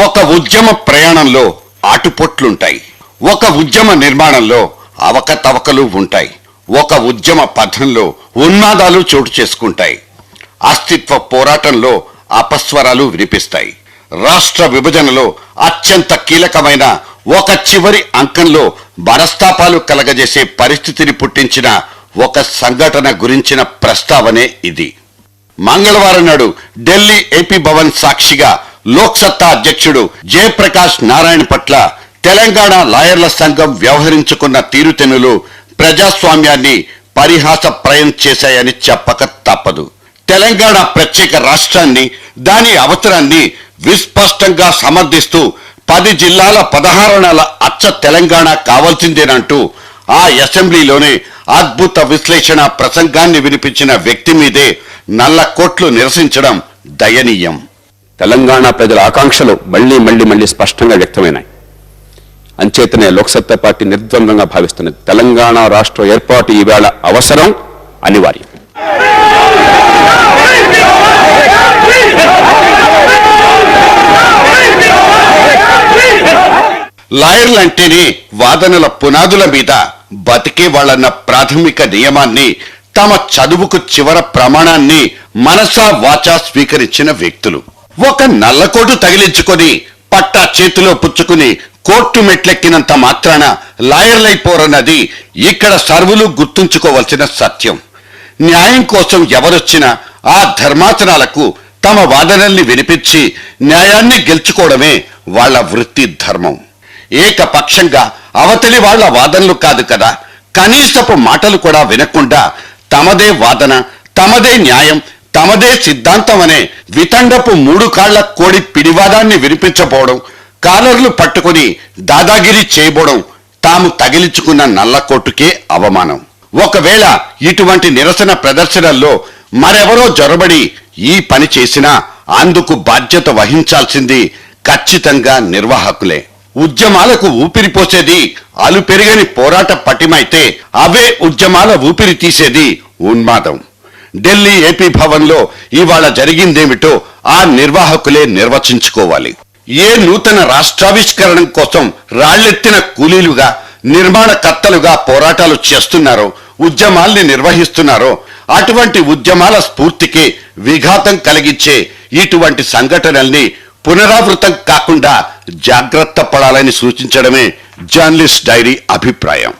ఒక ఉద్యమ ప్రయాణంలో ఆటుపోట్లుంటాయి. ఒక ఉద్యమ నిర్మాణంలో అవకతవకలు ఉంటాయి. ఒక ఉద్యమ పథంలో ఉన్మాదాలు చోటు చేసుకుంటాయి. అస్తిత్వ పోరాటంలో అపస్వరాలు వినిపిస్తాయి. రాష్ట్ర విభజనలో అత్యంత కీలకమైన ఒక చివరి అంకంలో మనస్తాపాలు కలగజేసే పరిస్థితిని పుట్టించిన ఒక సంఘటన గురించిన ప్రస్తావనే ఇది. మంగళవారం నాడు ఢిల్లీ ఏపీ భవన్ సాక్షిగా లోక్సత్తా అధ్యక్షుడు జయప్రకాష్ నారాయణ పట్ల తెలంగాణ లాయర్ల సంఘం వ్యవహరించుకున్న తీరుతెన్నులు ప్రజాస్వామ్యాన్ని పరిహాసప్రాయం చేశాయని చెప్పక తప్పదు. తెలంగాణ ప్రత్యేక రాష్ట్రాన్ని, దాని అవసరాన్ని విస్పష్టంగా సమర్థిస్తూ 10 జిల్లాల 16 నెలల అచ్చ తెలంగాణ కావాల్సిందేనంటూ ఆ అసెంబ్లీలోనే అద్భుత విశ్లేషణ ప్రసంగాన్ని వినిపించిన వ్యక్తి మీదే నల్ల కోట్లు నిరసించడం దయనీయం. తెలంగాణ ప్రజల ఆకాంక్షలు మళ్లీ స్పష్టంగా వ్యక్తమైనాయి. అంచేతనే లోక్సత్తా పార్టీ నిర్ద్వంద్వంగా భావిస్తున్నది తెలంగాణ రాష్ట్ర ఏర్పాటు ఈవేళ అవసరం, అనివార్యం. లాయర్లంటేనే వాదనల పునాదుల మీద బతికే వాళ్ళన్న ప్రాథమిక నియమాన్ని, తమ చదువుకు చివర ప్రమాణాన్ని మనసా వాచా స్వీకరించిన వ్యక్తులు. ఒక నల్లకోటు తగిలించుకొని పట్టా చేతిలో పుచ్చుకుని కోర్టు మెట్లెక్కినంత మాత్రాన లాయర్లైపోరన్నది ఇక్కడ సర్వులు గుర్తుంచుకోవలసిన సత్యం. న్యాయం కోసం ఎవరొచ్చినా ఆ ధర్మాసనాలకు తమ వాదనల్ని వినిపించి న్యాయాన్ని గెలుచుకోవడమే వాళ్ల వృత్తి ధర్మం. ఏకపక్షంగా అవతలి వాళ్ల వాదనలు కాదు కదా, కనీసపు మాటలు కూడా వినకుండా తమదే వాదన, తమదే న్యాయం, తమదే సిద్ధాంతం అనే వితండపు 3 కాళ్ల కోడి పిడివాదాన్ని వినిపించబోవడం, కాలర్లు పట్టుకుని దాదాగిరి చేయబోవడం తాము తగిలించుకున్న నల్లకోటుకే అవమానం. ఒకవేళ ఇటువంటి నిరసన ప్రదర్శనల్లో మరెవరో జొరబడి ఈ పని చేసినా అందుకు బాధ్యత వహించాల్సింది ఖచ్చితంగా నిర్వాహకులే. ఉద్యమాలకు ఊపిరి పోసేది అలుపెరుగని పోరాట పటిమైతే అవే ఉద్యమాల ఊపిరి తీసేది ఉన్మాదం. ఢిల్లీ ఏపీ భవన్లో ఇవాళ జరిగిందేమిటో ఆ నిర్వాహకులే నిర్వచించుకోవాలి. ఏ నూతన రాష్ట్రావిష్కరణం కోసం రాళ్లెత్తిన కూలీలుగా, నిర్మాణకర్తలుగా పోరాటాలు చేస్తున్నారో, ఉద్యమాల్ని నిర్వహిస్తున్నారో అటువంటి ఉద్యమాల స్ఫూర్తికి విఘాతం కలిగించే ఇటువంటి సంఘటనల్ని పునరావృతం కాకుండా జాగ్రత్త పడాలని సూచించడమే జర్నలిస్ట్ డైరీ అభిప్రాయం.